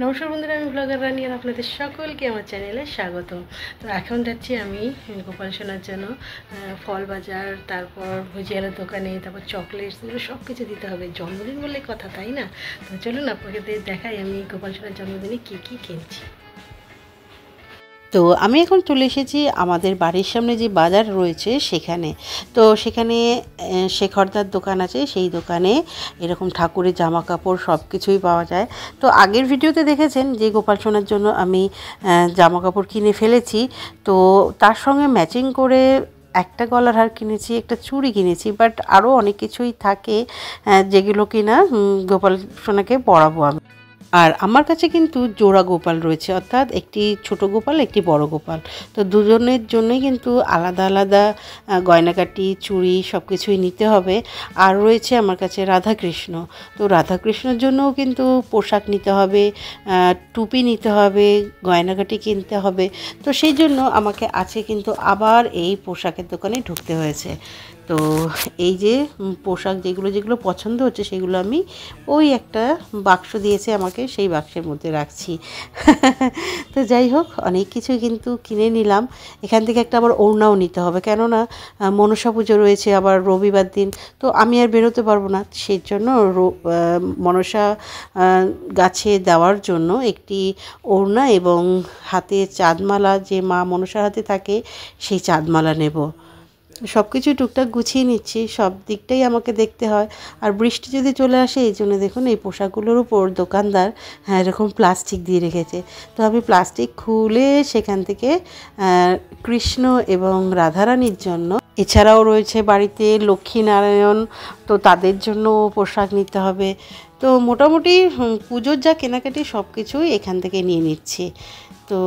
নমস্কার বন্ধুরা, আমি ব্লগার রানী আর আপনাদের সকলকে আমার চ্যানেলে স্বাগত। তো এখন যাচ্ছি আমি গোপাল সোনার জন্য ফল বাজার, তারপর ভুজিয়ালের দোকানে, তারপর চকলেটস, এগুলো সব কিছু দিতে হবে। জন্মদিন বলে কথা, তাই না? তো চলুন আপনাকে দেখাই আমি গোপাল সোনার জন্মদিনে কী কী কিনছি। তো আমি এখন চলে এসেছি আমাদের বাড়ির সামনে যে বাজার রয়েছে সেখানে। তো সেখানে শেখরদার দোকান আছে, সেই দোকানে এরকম ঠাকুরের জামা কাপড় সব কিছুই পাওয়া যায়। তো আগের ভিডিওতে দেখেছেন যে গোপাল সোনার জন্য আমি জামা কাপড় কিনে ফেলেছি। তো তার সঙ্গে ম্যাচিং করে একটা গলার হার কিনেছি, একটা চুড়ি কিনেছি, বাট আরও অনেক কিছুই থাকে যেগুলো কিনা গোপাল সোনাকে পরাবো আমি। আর আমার কাছে কিন্তু জোড়া গোপাল রয়েছে, অর্থাৎ একটি ছোট গোপাল, একটি বড় গোপাল। তো দুজনের জন্যই কিন্তু আলাদা আলাদা গয়নাকাটি, চুড়ি সব কিছুই নিতে হবে। আর রয়েছে আমার কাছে রাধাকৃষ্ণ। তো রাধাকৃষ্ণের জন্যও কিন্তু পোশাক নিতে হবে, টুপি নিতে হবে, গয়নাকাটি কিনতে হবে। তো সেই জন্য আমাকে আছে কিন্তু আবার এই পোশাকের দোকানে ঢুকতে হয়েছে। তো এই যে পোশাক যেগুলো যেগুলো পছন্দ হচ্ছে সেগুলো আমি ওই একটা বাক্স দিয়েছে আমাকে, সেই বাক্সের মধ্যে রাখছি। তো যাই হোক, অনেক কিছু কিন্তু কিনে নিলাম। এখান থেকে একটা আবার ওড়নাও নিতে হবে, কেননা মনসা পুজো রয়েছে আবার রবিবার দিন। তো আমি আর বেরোতে পারবো না, সেই জন্য মনসা গাছে দেওয়ার জন্য একটি ওড়না এবং হাতে চাঁদমালা, যে মা মনসার হাতে থাকে সেই চাঁদমালা নেব। সব কিছু টুকটাক গুছিয়ে নিচ্ছি, সব দিকটাই আমাকে দেখতে হয়। আর বৃষ্টি যদি চলে আসে, এই জন্য দেখুন এই পোশাকগুলোর উপর দোকানদার এরকম প্লাস্টিক দিয়ে রেখেছে। তো আমি প্লাস্টিক খুলে সেখান থেকে কৃষ্ণ এবং রাধারানীর জন্য, এছাড়াও রয়েছে বাড়িতে লক্ষ্মীনারায়ণ, তো তাদের জন্য পোশাক নিতে হবে। তো মোটামুটি পুজোর যা কেনাকাটি সব কিছুই এখান থেকে নিয়ে নিচ্ছি। তো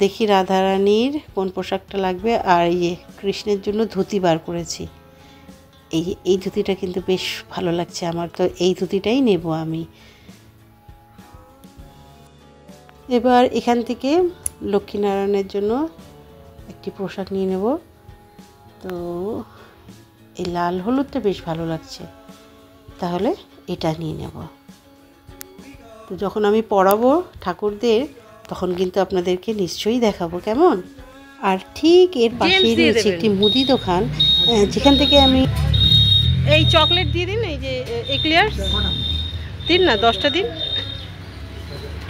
দেখি রাধারানীর কোন পোশাকটা লাগবে। আর এই যে কৃষ্ণের জন্য ধুতি বার করেছি, এই ধুতিটা কিন্তু বেশ ভালো লাগছে আমার, তো এই ধুতিটাই নেব আমি। এবার এখান থেকে লক্ষ্মীনারায়ণের জন্য একটি পোশাক নিয়ে নেব। তো এই লাল হলুদটা বেশ ভালো লাগছে, তাহলে এটা নিয়ে নেব। তো যখন আমি পরাবো ঠাকুরদের, তখন কিন্তু আপনাদেরকে নিশ্চয়ই দেখাবো কেমন। আর ঠিক এর পাশেই রয়েছে একটি মুদি দোকান, যেখান থেকে আমি এই চকলেট দিয়ে দিন, এই যে এক্লিয়ার্স দিন না, 10টা দিন,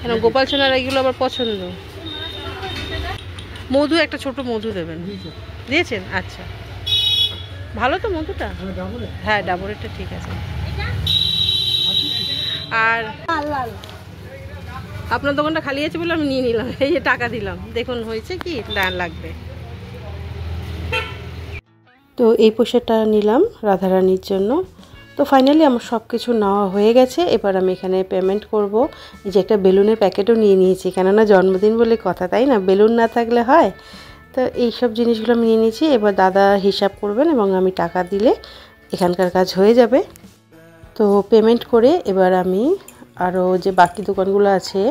কেন গোপাল সোনার এইগুলো আবার পছন্দ। মধু, একটা ছোট মধু দেবেন। দিয়েছেন? আচ্ছা, ভালো তো মধুটা? হ্যাঁ, ডাবরেরটা ঠিক আছে। আর আপনার দোকানটা খালি আছে বলে আমি নিয়ে নিলাম, এই যে টাকা দিলাম, দেখুন হয়েছে কি লাগবে। তো এই পোশাকটা নিলাম রাধারানীর জন্য। তো ফাইনালি আমার সব কিছু নেওয়া হয়ে গেছে। এবার আমি এখানে পেমেন্ট করব। এই যে একটা বেলুনের প্যাকেটও নিয়ে নিয়েছি, কেননা জন্মদিন বলে কথা, তাই না? বেলুন না থাকলে হয়? তো এই সব জিনিসগুলো আমি নিয়ে নিয়েছি। এবার দাদা হিসাব করবেন এবং আমি টাকা দিলে এখানকার কাজ হয়ে যাবে। তো পেমেন্ট করে এবার আমি আরও যে বাকি দোকানগুলো আছে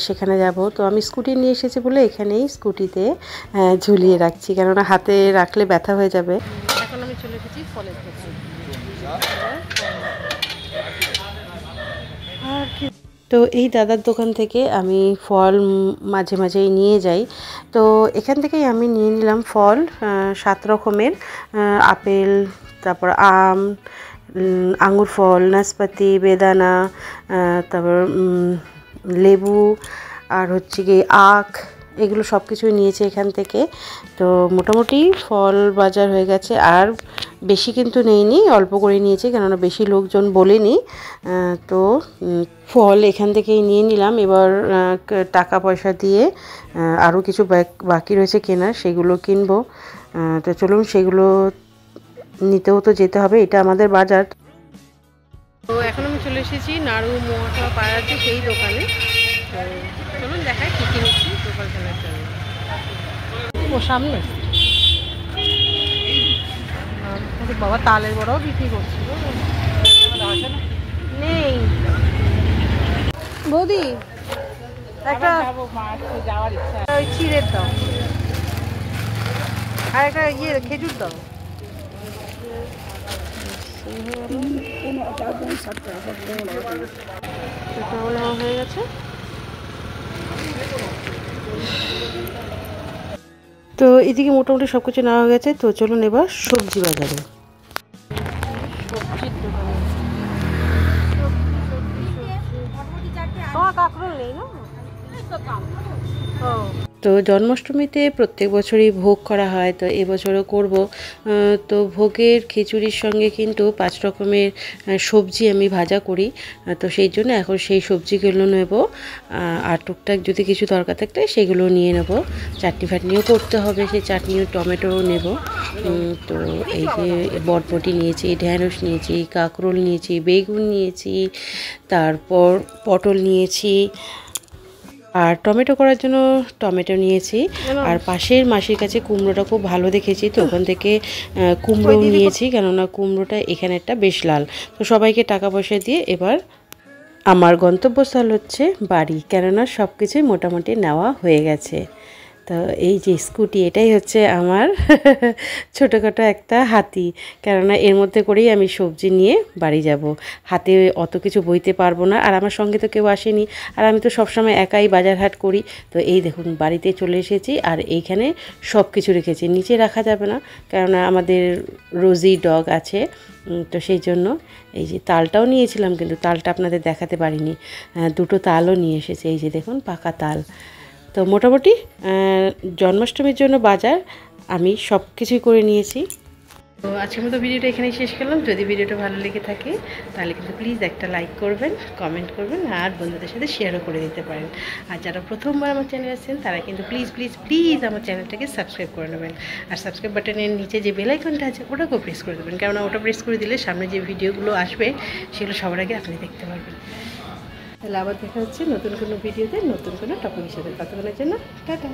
সেখানে যাব। তো আমি স্কুটি নিয়ে এসেছি বলে এখানেই স্কুটিতে ঝুলিয়ে রাখছি, কেননা হাতে রাখলে ব্যথা হয়ে যাবে। এখন আমি চলে এসেছি ফলের দোকান। তো এই দাদার দোকান থেকে আমি ফল মাঝে মাঝেই নিয়ে যাই। তো এখান থেকেই আমি নিয়ে নিলাম ফল 7 রকমের, আপেল, তারপর আম, আঙুর ফল, নাশপাতি, বেদানা, তারপর লেবু, আর হচ্ছে কি আখ, এগুলো সব কিছুই নিয়েছি এখান থেকে। তো মোটামুটি ফল বাজার হয়ে গেছে, আর বেশি কিন্তু নেইনি, অল্প করে নিয়েছি, কেননা বেশি লোকজন বলেনি। তো ফল এখান থেকেই নিয়ে নিলাম। এবার টাকা পয়সা দিয়ে আরও কিছু বাকি রয়েছে কেনার, সেগুলো কিনবো। তো চলুন সেগুলো নিতেও তো যেতে হবে, এটা আমাদের বাজার। তো এখন আমি চলে এসেছি নাড়ু মোয়া পাওয়া যাচ্ছে সেই দোকানে। তো চলুন দেখাই কী কী নিচ্ছি গোপাল সোনার জন্য। ও সামনে বাবা তালের বড়াও বিক্রি করছিল, নেই বৌদি, একটা ওই চিড়ের দাও, আর একটা ইয়ে খেজুর দাও। হয়ে গেছে। তো এদিকে মোটামুটি সব কিছু নেওয়া গেছে। তো চলুন এবার সবজি বাজারে। সবজির দোকানে কাঁকরোল নেই না? তো জন্মাষ্টমীতে প্রত্যেক বছরই ভোগ করা হয়, তো এবছরও করব। তো ভোগের খিচুড়ির সঙ্গে কিন্তু 5 রকমের সবজি আমি ভাজা করি, তো সেই জন্য এখন সেই সবজিগুলো নেব। আর টুকটাক যদি কিছু দরকার থাকলে সেগুলো নিয়ে নেব। চাটনি ফাটনিও করতে হবে, সেই চাটনিও টমেটোও নেব। তো এই যে বরবটি নিয়েছি, ঢ্যাঁড়স নিয়েছি, কাঁকরোল নিয়েছি, বেগুন নিয়েছি, তারপর পটল নিয়েছি, আর টমেটো করার জন্য টমেটো নিয়েছি। আর পাশের মাসির কাছে কুমড়োটা খুব ভালো দেখেছি, তো ওখান থেকে কুমড়োও নিয়েছি, কেননা কুমড়োটা এখানেরটা বেশ লাল। তো সবাইকে টাকা পয়সা দিয়ে এবার আমার গন্তব্যস্থল হচ্ছে বাড়ি, কেননা সব কিছুই মোটামুটি নেওয়া হয়ে গেছে। তো এই যে স্কুটি, এটাই হচ্ছে আমার ছোটোখাটো একটা হাতি, কেননা এর মধ্যে করেই আমি সবজি নিয়ে বাড়ি যাব। হাতে অত কিছু বইতে পারবো না, আর আমার সঙ্গে তো কেউ আসেনি, আর আমি তো সবসময় একাই বাজার হাট করি। তো এই দেখুন বাড়িতে চলে এসেছি, আর এইখানে সব কিছু রেখেছি। নিচে রাখা যাবে না, কেননা আমাদের রোজি ডগ আছে, তো সেই জন্য এই যে তালটাও নিয়েছিলাম, কিন্তু তালটা আপনাদের দেখাতে পারিনি। দুটো তালও নিয়ে এসেছে, এই যে দেখুন পাকা তাল। তো মোটামুটি জন্মাষ্টমীর জন্য বাজার আমি সব কিছুই করে নিয়েছি। তো আজকের মতো ভিডিওটা এখানেই শেষ করলাম। যদি ভিডিওটা ভালো লেগে থাকে তাহলে কিন্তু প্লিজ একটা লাইক করবেন, কমেন্ট করবেন, আর বন্ধুদের সাথে শেয়ারও করে দিতে পারেন। আর যারা প্রথমবার আমার চ্যানেলে আসছেন তারা কিন্তু প্লিজ প্লিজ প্লিজ আমার চ্যানেলটাকে সাবস্ক্রাইব করে নেবেন। আর সাবস্ক্রাইব বাটনের নিচে যে বেল আইকনটা আছে ওটাকেও প্রেস করে দেবেন, কেননা ওটা প্রেস করে দিলে সামনে যে ভিডিওগুলো আসবে সেগুলো সবার আগে আপনি দেখতে পারবেন। তাহলে আবার দেখা হচ্ছে নতুন কোনো ভিডিওতে নতুন কোনো টপিকের সাথে। ততক্ষণের জন্য টাটা।